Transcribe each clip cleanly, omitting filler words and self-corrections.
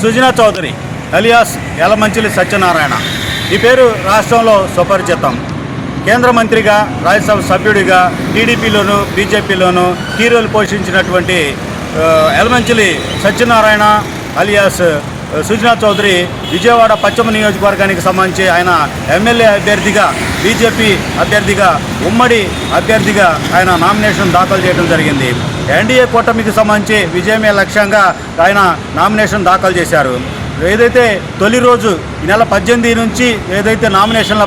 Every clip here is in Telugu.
సుజనా చౌదరి అలియాస్ యలమంచిలి సత్యనారాయణ. ఈ పేరు రాష్ట్రంలో సుపరిచితం. కేంద్ర మంత్రిగా, రాజ్యసభ సభ్యుడిగా టీడీపీలోను బీజేపీలోను కీ రోల్ పోషించినటువంటి యలమంచిలి సత్యనారాయణ అలియాస్ సుజనా చౌదరి విజయవాడ పశ్చిమ నియోజకవర్గానికి సంబంధించి ఆయన ఎమ్మెల్యే అభ్యర్థిగా, బీజేపీ అభ్యర్థిగా, ఉమ్మడి అభ్యర్థిగా ఆయన నామినేషన్ దాఖలు చేయడం జరిగింది. ఎన్డీఏ కూటమికి సంబంధించి విజయమే లక్ష్యంగా ఆయన నామినేషన్ దాఖలు చేశారు. ఏదైతే తొలి రోజు ఈ నెల 18 నుంచి ఏదైతే నామినేషన్ల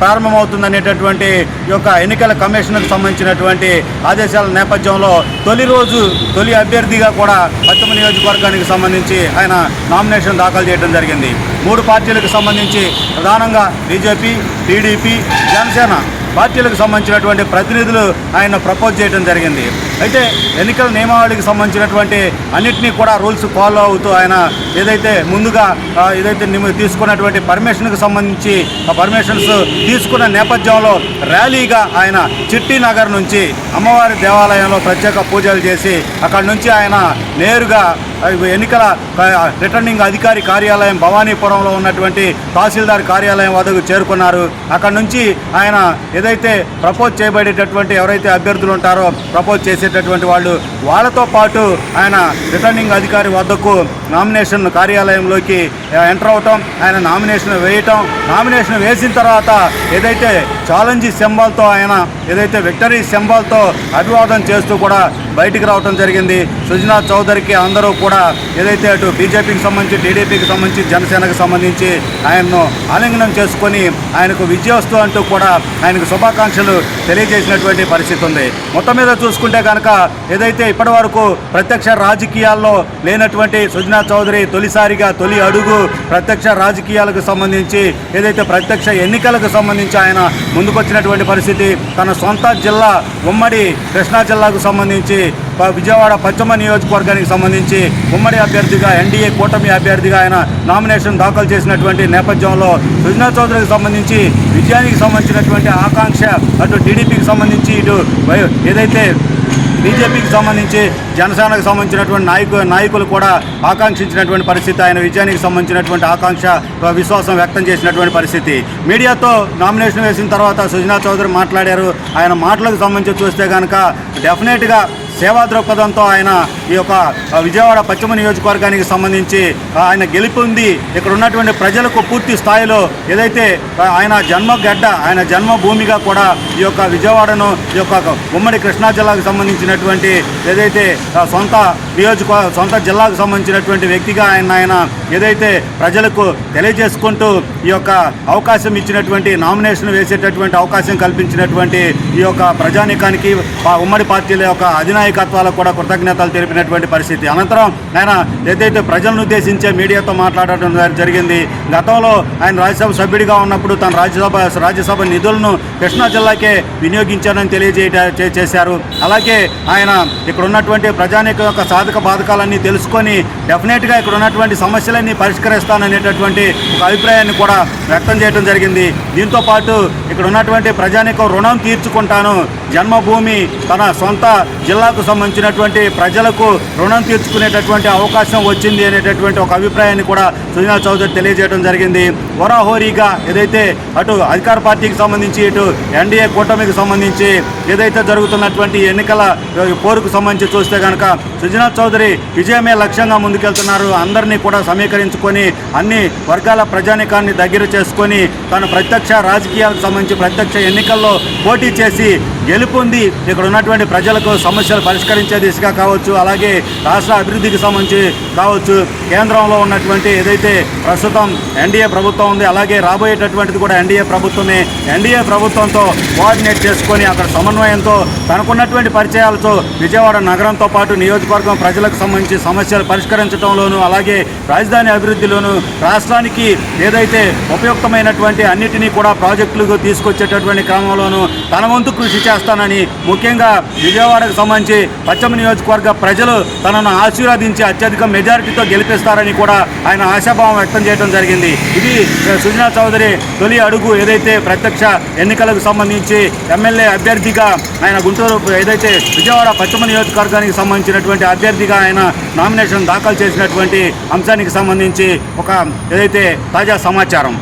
ప్రారంభమవుతుందనేటటువంటి ఈ యొక్క ఎన్నికల కమిషన్కు సంబంధించినటువంటి ఆదేశాల నేపథ్యంలో తొలి రోజు తొలి అభ్యర్థిగా కూడా పశ్చిమ నియోజకవర్గానికి సంబంధించి ఆయన నామినేషన్ దాఖలు చేయడం జరిగింది. 3 పార్టీలకు సంబంధించి ప్రధానంగా బీజేపీ, టీడీపీ, జనసేన పార్టీలకు సంబంధించినటువంటి ప్రతినిధులు ఆయన ప్రపోజ్ చేయడం జరిగింది. అయితే ఎన్నికల నియమావళికి సంబంధించినటువంటి అన్నింటినీ కూడా రూల్స్ ఫాలో అవుతూ ఆయన ఏదైతే ముందుగా తీసుకున్నటువంటి పర్మిషన్కి సంబంధించి ఆ పర్మిషన్స్ తీసుకున్న నేపథ్యంలో ర్యాలీగా ఆయన చిట్టి నగర్ నుంచి అమ్మవారి దేవాలయంలో ప్రత్యేక పూజలు చేసి అక్కడి నుంచి ఆయన నేరుగా ఎన్నికల రిటర్నింగ్ అధికారి కార్యాలయం భవానీపురంలో ఉన్నటువంటి తహసీల్దార్ కార్యాలయం వద్దకు చేరుకున్నారు. అక్కడి నుంచి ఆయన ఏదైతే ప్రపోజ్ చేయబడేటటువంటి ఎవరైతే అభ్యర్థులు ఉంటారో ప్రపోజ్ చేసేటటువంటి వాళ్ళతో పాటు ఆయన రిటర్నింగ్ అధికారి వద్దకు నామినేషన్ కార్యాలయంలోకి ఎంటర్ అవటం, ఆయన నామినేషన్ వేయటం, నామినేషన్ వేసిన తర్వాత ఏదైతే ఛాలెంజ్ సింబల్తో ఆయన ఏదైతే విక్టరీ సింబల్తో అభివాదం చేస్తూ కూడా బయటికి రావడం జరిగింది. సుజనా చౌదరికి అందరూ కూడా ఏదైతే అటు బీజేపీకి సంబంధించి, టీడీపీకి సంబంధించి, జనసేనకు సంబంధించి ఆయన్ను ఆలింగనం చేసుకొని ఆయనకు విజయోస్తు అంటూ కూడా ఆయనకు శుభాకాంక్షలు తెలియజేసినటువంటి పరిస్థితి ఉంది. మొత్తం మీద చూసుకుంటే కనుక ఏదైతే ఇప్పటి వరకు ప్రత్యక్ష రాజకీయాల్లో లేనటువంటి సుజనా చౌదరి తొలిసారిగా తొలి అడుగు ప్రత్యక్ష రాజకీయాలకు సంబంధించి ఏదైతే ప్రత్యక్ష ఎన్నికలకు సంబంధించి ఆయన ముందుకొచ్చినటువంటి పరిస్థితి. తన సొంత జిల్లా ఉమ్మడి కృష్ణా జిల్లాకు సంబంధించి విజయవాడ పశ్చిమ నియోజకవర్గానికి సంబంధించి ఉమ్మడి అభ్యర్థిగా, ఎన్డీఏ కూటమి అభ్యర్థిగా ఆయన నామినేషన్ దాఖలు చేసినటువంటి నేపథ్యంలో సుజనా చౌదరికి సంబంధించి విజయానికి సంబంధించినటువంటి ఆకాంక్ష అటు టీడీపీకి సంబంధించి, ఇటు ఏదైతే బీజేపీకి సంబంధించి, జనసేనకు సంబంధించినటువంటి నాయకులు కూడా ఆకాంక్షించినటువంటి పరిస్థితి. ఆయన విజయానికి సంబంధించినటువంటి ఆకాంక్ష, విశ్వాసం వ్యక్తం చేసినటువంటి పరిస్థితి. మీడియాతో నామినేషన్ వేసిన తర్వాత సుజనా చౌదరి మాట్లాడారు. ఆయన మాటలకు సంబంధించి చూస్తే కనుక డెఫినెట్గా సేవా దృక్పథంతో ఆయన ఈ యొక్క విజయవాడ పశ్చిమ నియోజకవర్గానికి సంబంధించి ఆయన గెలుపొంది ఇక్కడ ఉన్నటువంటి ప్రజలకు పూర్తి స్థాయిలో ఏదైతే ఆయన జన్మగడ్డ, ఆయన జన్మభూమిగా కూడా ఈ యొక్క విజయవాడను, ఈ యొక్క ఉమ్మడి కృష్ణా జిల్లాకు సంబంధించినటువంటి ఏదైతే సొంత జిల్లాకు సంబంధించినటువంటి వ్యక్తిగా ఆయన ఏదైతే ప్రజలకు తెలియజేసుకుంటూ ఈ యొక్క అవకాశం ఇచ్చినటువంటి, నామినేషన్ వేసేటటువంటి అవకాశం కల్పించినటువంటి ఈ యొక్క ప్రజానీకానికి, ఉమ్మడి పార్టీల యొక్క అధినాయకత్వాలకు కూడా కృతజ్ఞతలు తెలిపినటువంటి పరిస్థితి. అనంతరం ఆయన ఏదైతే ప్రజలను ఉద్దేశించే మీడియాతో మాట్లాడటం జరిగింది. గతంలో ఆయన రాజ్యసభ సభ్యుడిగా ఉన్నప్పుడు తన రాజ్యసభ నిధులను కృష్ణా జిల్లాకే వినియోగించారని తెలియజేశారు. అలాగే ఆయన ఇక్కడ ఉన్నటువంటి ప్రజానీక యొక్క సాధక బాధకాలన్నీ తెలుసుకొని డెఫినెట్గా ఇక్కడ ఉన్నటువంటి సమస్యలన్నీ పరిష్కరిస్తాననేటటువంటి ఒక అభిప్రాయాన్ని కూడా వ్యక్తం చేయడం జరిగింది. దీంతోపాటు ఇక్కడ ఉన్నటువంటి ప్రజానీకం రుణం తీర్చుకుంటాను, జన్మభూమి తన సొంత జిల్లాకు సంబంధించినటువంటి ప్రజలకు రుణం తీర్చుకునేటటువంటి అవకాశం వచ్చింది అనేటటువంటి ఒక అభిప్రాయాన్ని కూడా సుజనా చౌదరి తెలియజేయడం జరిగింది. హోరాహోరీగా ఏదైతే అటు అధికార పార్టీకి సంబంధించి, ఇటు ఎన్డీఏ కూటమికి సంబంధించి ఏదైతే జరుగుతున్నటువంటి ఎన్నికల పోరుకు సంబంధించి చూస్తే కనుక సుజనా చౌదరి విజయమే లక్ష్యంగా ముందుకెళ్తున్నారు. అందరినీ కూడా సమీకరించుకొని అన్ని వర్గాల ప్రజానీకాన్ని దగ్గర చేసుకొని తను ప్రత్యక్ష రాజకీయాలకు సంబంధించి ప్రత్యక్ష ఎన్నికల్లో పోటీ చేసి గెలుపొంది ఇక్కడ ఉన్నటువంటి ప్రజలకు సమస్యలు పరిష్కరించే దిశగా కావచ్చు, అలాగే రాష్ట్ర అభివృద్ధికి సంబంధించి కావచ్చు, కేంద్రంలో ఉన్నటువంటి ఏదైతే ప్రస్తుతం ఎన్డీఏ ప్రభుత్వం ఉంది, అలాగే రాబోయేటటువంటిది కూడా ఎన్డీఏ ప్రభుత్వమే. ఎన్డీఏ ప్రభుత్వంతో కోఆర్డినేట్ చేసుకొని అక్కడ సమన్వయంతో తనకున్నటువంటి పరిచయాలతో విజయవాడ నగరంతో పాటు నియోజకవర్గం ప్రజలకు సంబంధించి సమస్యలు పరిష్కరించడంలోనూ, అలాగే రాజధాని అభివృద్ధిలోనూ రాష్ట్రానికి ఏదైతే ఉపయుక్తమైనటువంటి అన్నిటినీ కూడా ప్రాజెక్టులకు తీసుకొచ్చేటటువంటి క్రమంలోనూ తన వంతు కృషి చేస్తానని, ముఖ్యంగా విజయవాడకు సంబంధించి పశ్చిమ నియోజకవర్గ ప్రజలు తనను ఆశీర్వదించి అత్యధిక మెజారిటీతో గెలిపిస్తారని కూడా ఆయన ఆశాభావం వ్యక్తం చేయడం జరిగింది. ఇది సుజనా చౌదరి తొలి అడుగు. ఏదైతే ప్రత్యక్ష ఎన్నికలకు సంబంధించి ఎమ్మెల్యే అభ్యర్థిగా ఆయన గుంటూరు ఏదైతే విజయవాడ పశ్చిమ నియోజకవర్గానికి సంబంధించినటువంటి అభ్యర్థిగా ఆయన నామినేషన్ దాఖలు చేసినటువంటి అంశానికి సంబంధించి ఒక ఏదైతే తాజా సమాచారం.